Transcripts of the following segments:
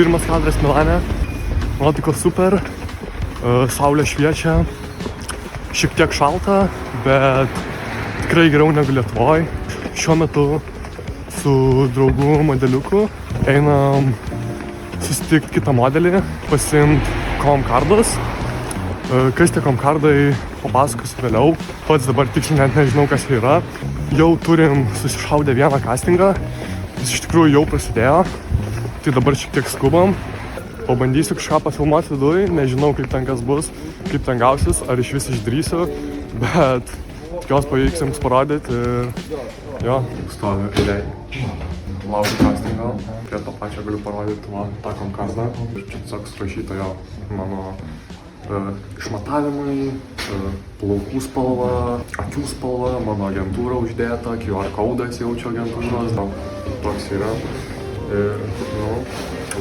Pirmas kadras Milane, nuotaikos super, saulė šviečia, šiek tiek šalta, bet tikrai geriau negu Lietuvoj. Šiuo metu su draugu modeliuku einam susitikti kitą modelį, pasiimt komkardus. Kas tie komkardai, papasakosiu vėliau. Pats dabar tiksliai net nežinau, kas jie yra. Jau turim susišaudę vieną castingą. Jis iš tikrųjų jau prasidėjo. Tai dabar šiek tiek skubam. Pabandysiu kažką pafilmuoti viduj. Nežinau, kaip ten kas bus, kaip ten gausis, ar iš vis išdrįsiu. Bet tikiuosi pavyks jums parodyti ir jo, stoviu eilėj. Laukiu castingą. Prie to pačio galiu parodyti tą komkardą. Ir čia tiesiog surašyta jo mano išmatavimai, plaukų spalva, akių spalva, mano agentūra uždėta, QR kodas jaučio agentūros, toks yra. Ir,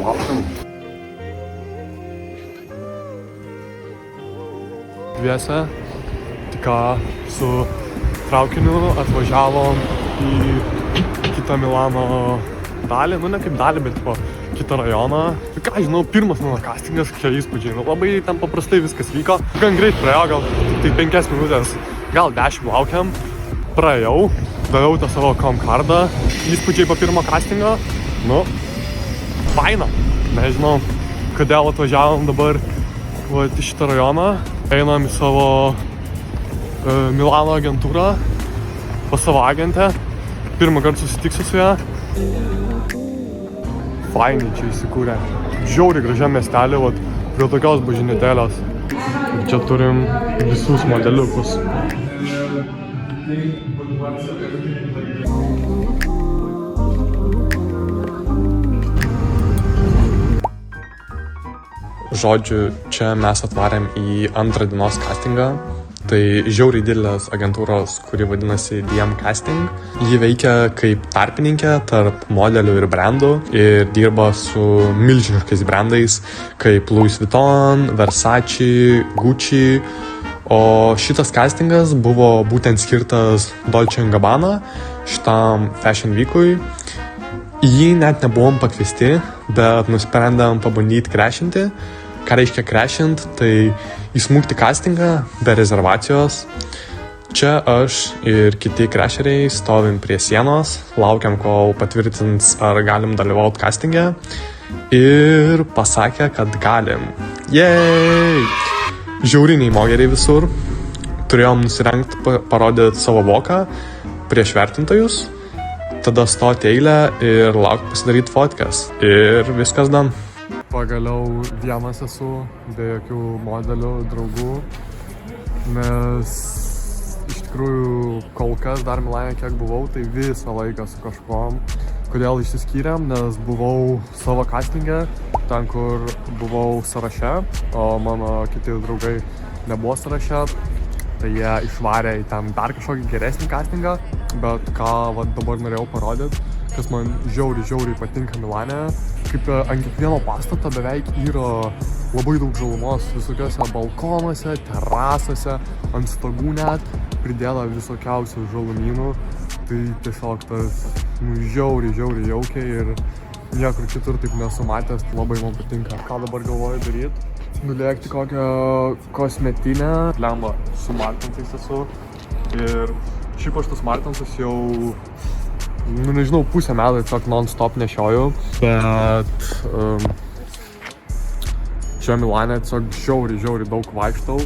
laukiam. Dviese, tik ką su traukiniu atvažiavom į kitą Milano dalį, ne kaip dalį, bet kitą rajoną. Tai ką, žinau, pirmas mano castingas, kokie įspūdžiai. Labai ten paprastai viskas vyko. Gan greit praėjo, gal tai 5 minutės, gal 10 laukiam. Praėjau, daviau tą savo komkardą. Įspūdžiai po pirmo castingo. Faina. Nežinau, kodėl atvažiavom dabar į šitą rajoną. Einam į savo Milano agentūrą, pas savo agentę. Pirmą kartą susitiksiu su ją. Fainiai čia įsikūrė. Žiauriai gražiam miestelį, prie tokios bažnytėlės. Ir čia turim visus modeliukus. Žodžiu, čia mes atvarėm į antrą dienos castingą. Tai žiauriai didelės agentūros, kuri vadinasi DM Casting. Ji veikia kaip tarpininkė tarp modelių ir brandų ir dirba su milžiniškais brandais kaip Louis Vuitton, Versace, Gucci. O šitas castingas buvo būtent skirtas Dolce & Gabbana šitam Fashion Week'ui. Į jį net nebuvom pakviesti, bet nusprendėm pabandyti crashinti. Ką reiškia crashint? Tai įsmukti castingą be rezervacijos. Čia aš ir kiti crasheriai stovim prie sienos, laukiam, kol patvirtins, ar galim dalyvauti castingę. Ir pasakė, kad galim. Jej! Žiauriniai mogeriai visur. Turėjom nusirengti, parodyti savo voką prieš vertintojus. Tada stoti eilę ir laukti pasidaryti fotkas. Ir viskas dan. Pagaliau vienas esu, be jokių modelių, draugų, nes iš tikrųjų kol kas dar Milane kiek buvau, tai visą laiką su kažkom. Kodėl išsiskyrėm? Nes buvau savo castingę, ten kur buvau sąraše, o mano kiti draugai nebuvo sąraše, tai jie išvarė į ten dar kažkokį geresnį castingą, bet ką dabar norėjau parodyti, kas man žiauriai patinka Milane, kaip ant kiekvieno pastato beveik yra labai daug žalumos, visokiuose balkonuose, terasose, ant stogų net, pridėta visokiausių žalumynų. Tai tiesiog tas žiauriai jaukiai ir niekur kitur taip nesu matęs, tai labai man patinka. Ką dabar galvoju daryti? Nulėkti kokią kosmetinę. Lemba, su Martensais esu. Ir šiaip aš tas Martensas jau nežinau, pusę metų tiesiog non-stop nešioju, bet čia Milane tiesiog žiauriai daug vaikštau.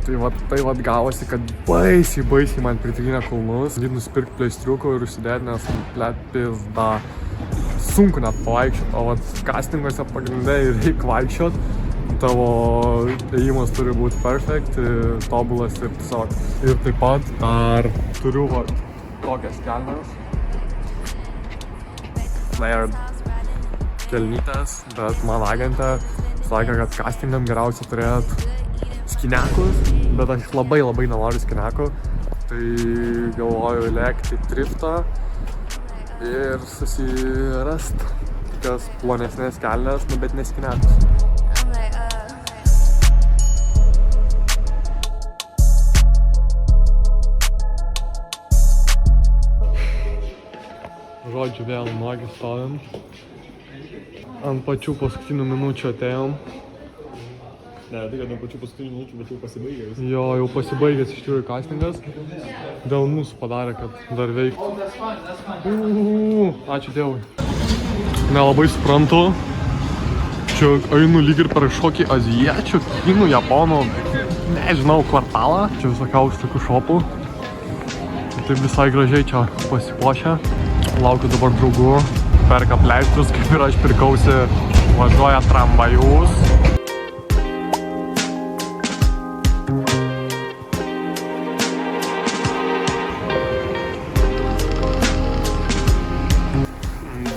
Tai gavosi, kad baisiai man pritrynė kulnus. Bandyti nusipirkti pleistriukų ir užsidėti, nes pizda sunku net pavaikščioti, o castinguose pagrindai reikia vaikščioti. Tavo ėjimas turi būti perfect, tobulas ir tiesiog. Ir taip pat dar turiu tokias kelnes. Flared kelnytės, bet man agentė sakė, kad castingam geriausia turėti skinekus, bet aš labai nenoriu skinekų. Tai galvoju lėkti triftą ir susirast tokias plonesnės kelnes, bet ne skinekus. Žodžiu, vėl nuogi stovim. Ant pačių paskutinių minučių atėjom. Ne, tai kad nuo pačių paskutinių minučių, bet jau pasibaigė visą. Jo, jau pasibaigęs iš tikrųjų castingas. Dėl mūsų padarė, kad dar veiktų. Ačiū Dievui. Nelabai suprantu. Čia einu lyg ir per kažkokį azijiečių, kinų, japonų, nežinau, kvartalą. Čia visokiausių tokių šopų. Taip visai gražiai čia pasipuošę. Laukiu dabar draugų. Perka pleistrus, kaip ir aš pirkausi. Važiuoja tramvajus.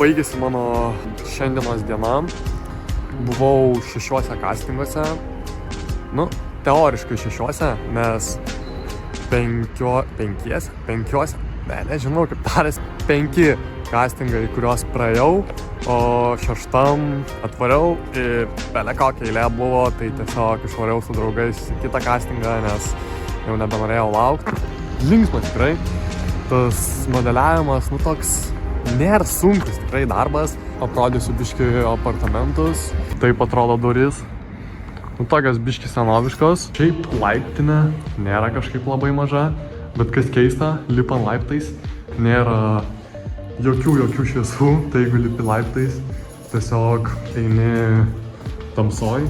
Baigėsi mano šiandienos diena. Buvau 6 castinguose. Nu, teoriškai 6, nes 5, nežinau kaip tarės, 5 castingai, kuriuos praėjau, o 6 atvariau ir belė kokia eilė buvo, tai tiesiog išvariau su draugais į kitą castingą, nes jau nebenorėjau laukti. Linksma tikrai. Tas modeliavimas, nu toks nėra sunkus tikrai darbas. Aprodysiu biškį apartamentus. Taip atrodo duris. Nu tokios biškį senoviškos. Šiaip laiptinė nėra kažkaip labai maža, bet kas keista, lipant laiptais nėra jokių šviesų, tai jeigu lipi laiptais, tiesiog eini tamsoj.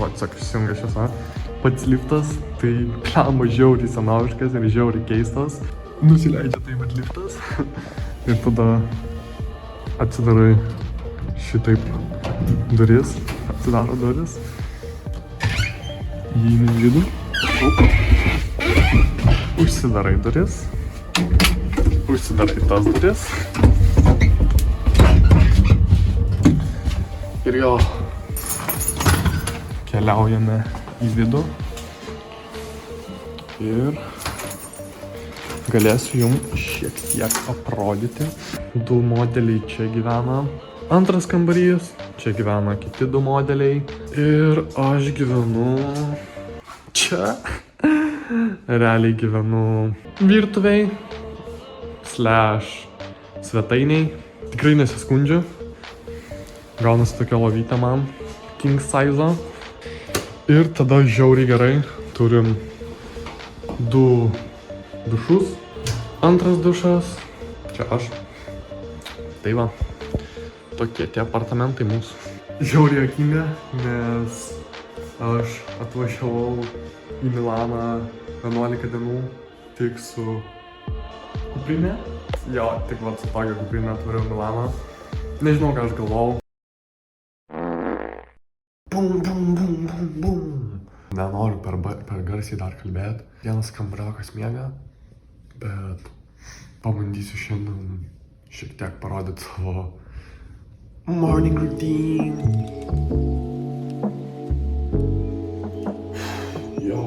Va, tiesiog išsijungia šviesa. Pats liftas, tai plama žiauriai senoviškas ir žiauriai keistas. Nusileidžia taip pat liftas ir tada atsidarai šitaip duris, atsidaro duris. Įeini į vidų. Užsidarai duris. Užsidarai tas duris. Ir jo. Keliaujame į vidų. Ir galėsiu jums šiek tiek aprodyti. 2 modeliai čia gyvena. Antras kambarys. Čia gyvena kiti 2 modeliai. Ir aš gyvenu čia. Realiai gyvenu virtuviai / svetainiai. Tikrai nesiskundžiu. Gaunasi tokia lovytė man. King size. Ir tada žiauriai gerai. Turim 2 dušus. Antras dušas. Čia aš. Tai va. Tokie tie apartamentai mūsų. Žiauriai juokinga, nes aš atvažiavau į Milaną 11 dienų tik su kuprinė. Jo, tik va su tokia kuprinė atvariau Milaną. Nežinau, ką aš galvojau. Bum, bum, bum, bum, bum. Nenoriu per garsiai dar kalbėti. Vienas kambariokas miega, bet pabandysiu šiandien šiek tiek parodyti savo morning routine. Jo.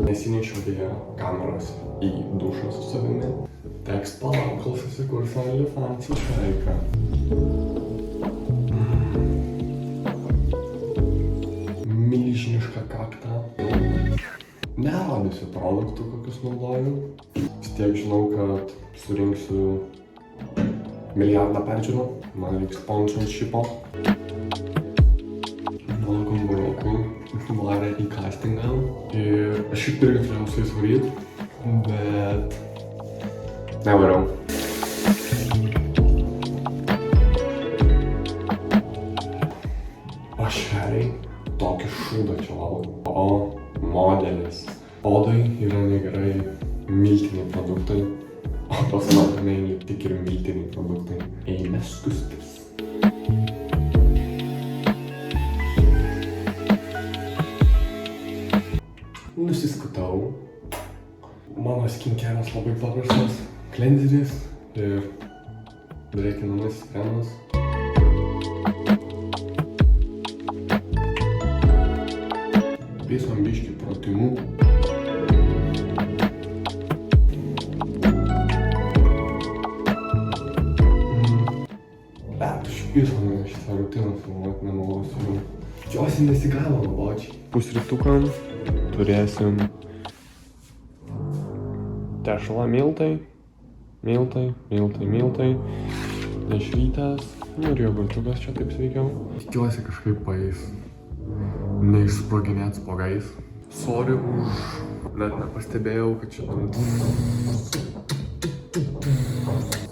Nesinešiau dėja kameros į dušą su savimi. Teks palauk, kol susikurs OnlyFans šaiką. Milžinišką kaktą. Nerodysiu produktų, kokius naudoju. Vis tiek žinau, kad surinksiu 1 milijardą peržiūrų. Man reiks sponsorshipo. Mano kambariokai varė į castingą. Ir aš šiaip irgi turėjau su jais varyt, bet nevariau. Aš realiai tokį šūdą čia valgau. O modelis. Odai yra negerai miltiniai produktai, o tos matome tik ir miltiniai produktai. Eime skustis. Nusiskutau. Mano skinkeras labai paprastas. Klenzeris ir drėkinamasis kremas. Pėsom biškį pratimų. Bet užpėsom šitą rutiną filmuoti nemalosiu. Tikiuosi nesigavo nuobodžiai. Pusrytukam turėsim tešla miltai, dešrytės, nu ir jogurčiukas čia taip sveikiau. Tikiuosi kažkaip paeis, neišsproginėt spogais. Sorry už, net nepastebėjau, kad čia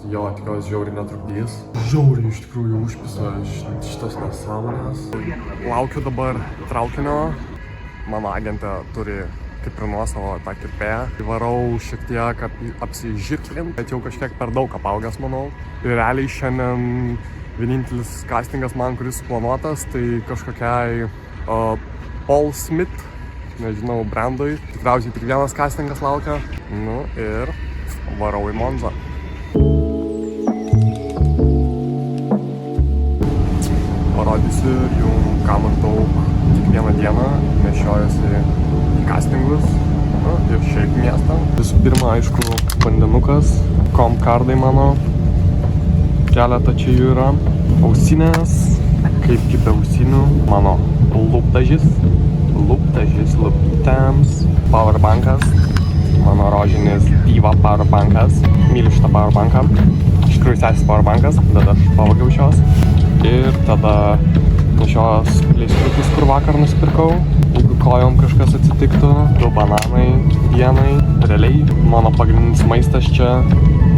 jo, tikiuosi žiauriai netrukdys. Žiauriai iš tikrųjų užpisa šitas nesąmonės. Laukiu dabar traukinio. Mano agentė turi kaip ir nuosavo tą kirpėją. Varau šiek tiek apsižirklint, bet jau kažkiek per daug apaugęs, manau. Ir realiai šiandien vienintelis castingas man, kuris suplanuotas, tai kažkokiai Paul Smith, nežinau, brandui. Tikriausiai tik vienas castingas laukia. Nu ir varau į Monzą. Parodysiu jums, ką maždaug kiekvieną dieną nešiojuosi castingus ir šiaip miestą. Visų pirma, aišku, vandenukas, komkardai mano, keletą čia jų yra, ausinės, kaipgi be ausinių, mano lūpdažis, lūpytėms, powerbankas, mano rožinis Diva powerbankas, myliu šitą powerbanką, iš tikrųjų sesis powerbankas, bet aš pavogiau šios. Ir tada šios pleistriukus, kur vakar nusipirkau, jeigu kojom kažkas atsitiktų, 2 bananai dienai. Realiai mano pagrindinis maistas čia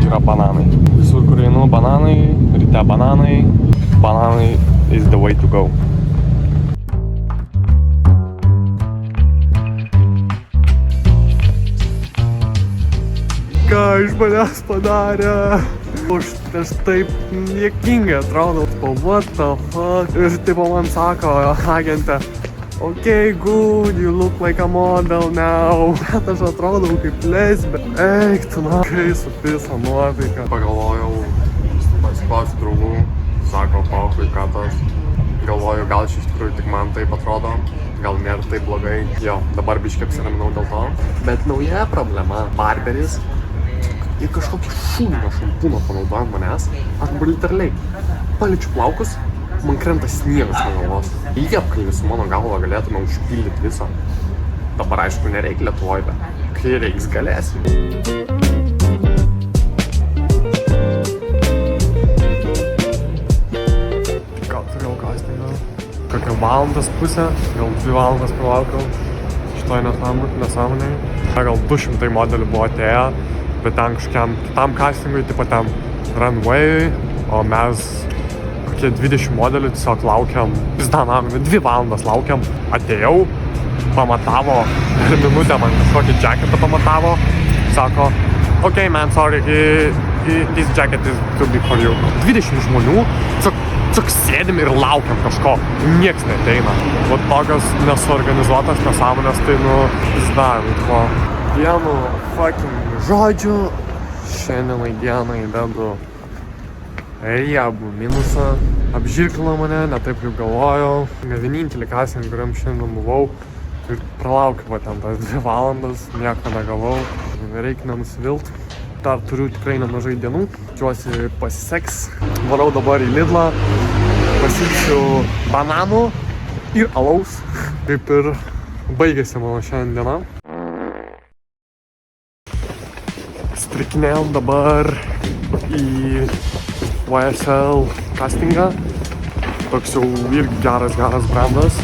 yra bananai. Visur, kur einu, bananai, ryte bananai. Bananai is the way to go. Ką iš manęs padarė? Aš taip niekingai atrodau, what the fuck. Ir tipo man sako agentė, okay, good, you look like a model now. Bet aš atrodau kaip lesbė. Eik tu na, kai supisa nuotaika. Pagalvojau, pasiklausiu draugų, sako, pochui, ką tas. Galvoju, gal iš tikrųjų tik man taip atrodo, gal nėra taip blogai. Jo, dabar biškai apsiraminau dėl to. Bet nauja problema, barberis. Ir kažkokį šūdino šampūną panaudoja manęs, aš dabar literaliai paliečiu plaukus, man krenta sniegas nuo galvos. Liepkalnį su mano galva galėtume užpildyti visą. Dabar aišku nereikia Lietuvoj, bet kai reiks galėsim. Gal turėjau castingą? Kokią valandas pusę, gal 2 valandas palaukiau šitoj nesąmonėj. Gal 200 modelių buvo atėję. Bet ten kažkiam kitam castingui, tipo ten runway, o mes kokie 20 modelių tiesiog laukiam, pizdanam, 2 valandas laukiam, atėjau, pamatavo, per minutę man kažkokį jacketą pamatavo, sako, okay man, sorry, this jacket is too big for you. 20 žmonių, tiesiog sėdim ir laukiam kažko, nieks neateina. Vat tokios nesuorganizuotas nesąmonės, tai pizdanam, tipo, vienu fucking žodžiu, šiandienai dienai dedu riebų minusą. Apžirklino mane, ne taip kaip galvojau. Ne vienintelį castingą, kuriam šiandien buvau. Ir pralaukiu va ten tas 2 valandas, nieko negavau. Reikia nenusivilt. Dar turiu tikrai nemažai dienų. Tikiuosi pasiseks. Varau dabar į Lidlą. Pasiimsiu bananų ir alaus. Kaip ir baigėsi mano šiandien diena. Strikinėjom dabar į YSL castingą. Toks jau irgi geras brandas.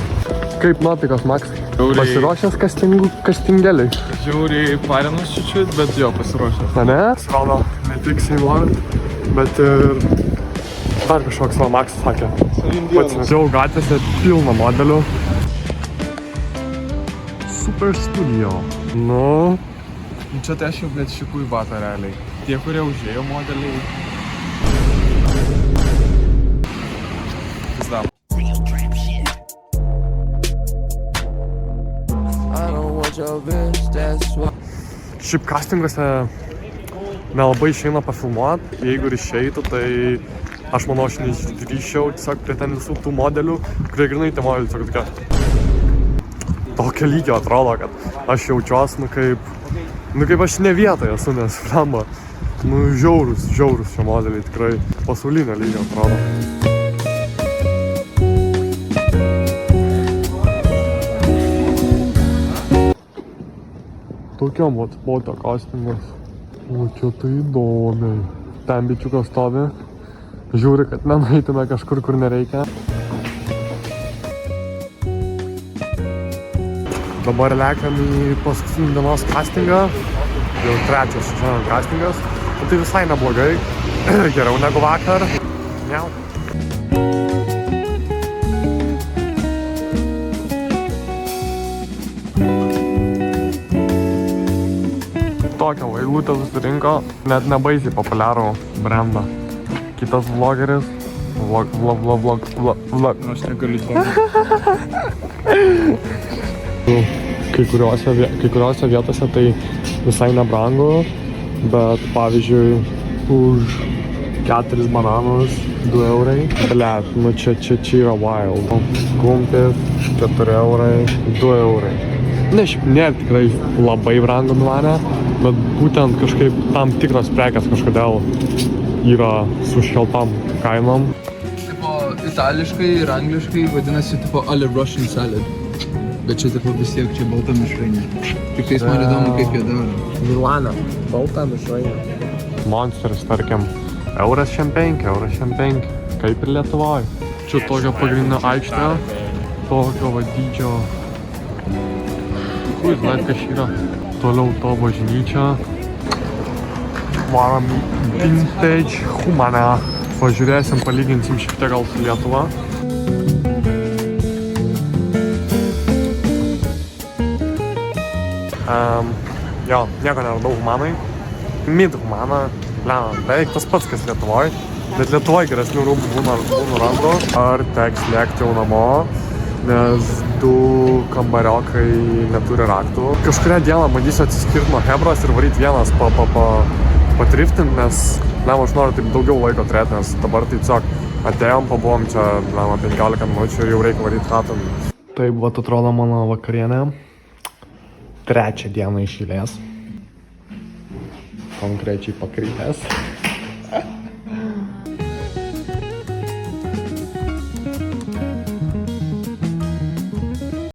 Kaip nuotaikos, Max? Pasiruošęs castingeliui? Žiauriai parinus čiut, bet jo, pasiruošęs. Ne? Pasirodo, ne tik Seimor, bet ir dar kažkoks va Max sakė. Pats nežiau gatvėse pilna modelių. Super Studio. Nu. Čia tai aš jau, blėt, šikų į batą realiai. Tie, kurie užėjo modeliai. Pizdam. Šiaip castinguose nelabai išeina pafilmuot. Jeigu ir išeitų, tai aš manau, aš neišdrįsčiau tiesiog prie ten visų tų modelių, kurie grinai tie modeliai tiesiog tokia. Tokio lygio atrodo, kad aš jaučiuosi, kaip aš ne vietoje esu, nes flamba, žiaurus šie modeliai, tikrai pasaulinio lygio atrodo. Tokiam vat foto castingas. O, čia tai įdomiai. Ten bičiukas stovi. Žiūri, kad nenueitume kažkur, kur nereikia. Dabar lekiam į paskutinį dienos castingą. Jau trečias šiandien castingas. Tai visai neblogai. Geriau negu vakar. Miau. Tokią vailutę susirinko. Net nebaisiai populiarų brandą. Kitas vlogeris. Vlog. Aš negaliu to. Kai kuriuose vietose tai visai nebrangu, bet pavyzdžiui už 4 bananus 2 eurai. Blet, nu čia yra wild. Kumpis 4 eurai, 2 eurai. Ne, šiaip nėra tikrai labai brangu Milane, bet būtent kažkaip tam tikros prekės kažkodėl yra su škeltom kainom. Tipo, itališkai ir angliškai vadinasi tipo alle Russian salad. Bet čia tipo vis tiek čia balta mišrainė. Tik tais man įdomu, kaip jie daro. Milano, balta mišrainė. Monsteris, tarkim, euras šiam 5, kaip ir Lietuvoj. Čia tokia pagrindinė aikštė, tokio dydžio. Jūs žinot, kas yra. Toliau to bažnyčia. Varom vintage Humaną. Pažiūrėsim, palyginsim šiek tiek gal su Lietuva. Jo, nieko neradau Humanai. Mid Humaną, beveik tas pats, kas Lietuvoj. Bet Lietuvoj geresnių rūbų būna randu. Ar teks lėkti jau namo, nes 2 kambariokai neturi raktų. Kažkurią dieną bandysiu atsiskirti nuo hebros ir varyti vienas patriftint, nes aš noriu taip daugiau laiko turėti, nes dabar tai tiesiog atėjom, pabuvom čia 15 minučių ir jau reikia varyti ratą. Taip, vat atrodo mano vakarienė. 3 dieną iš eilės. Konkrečiai pakrypęs.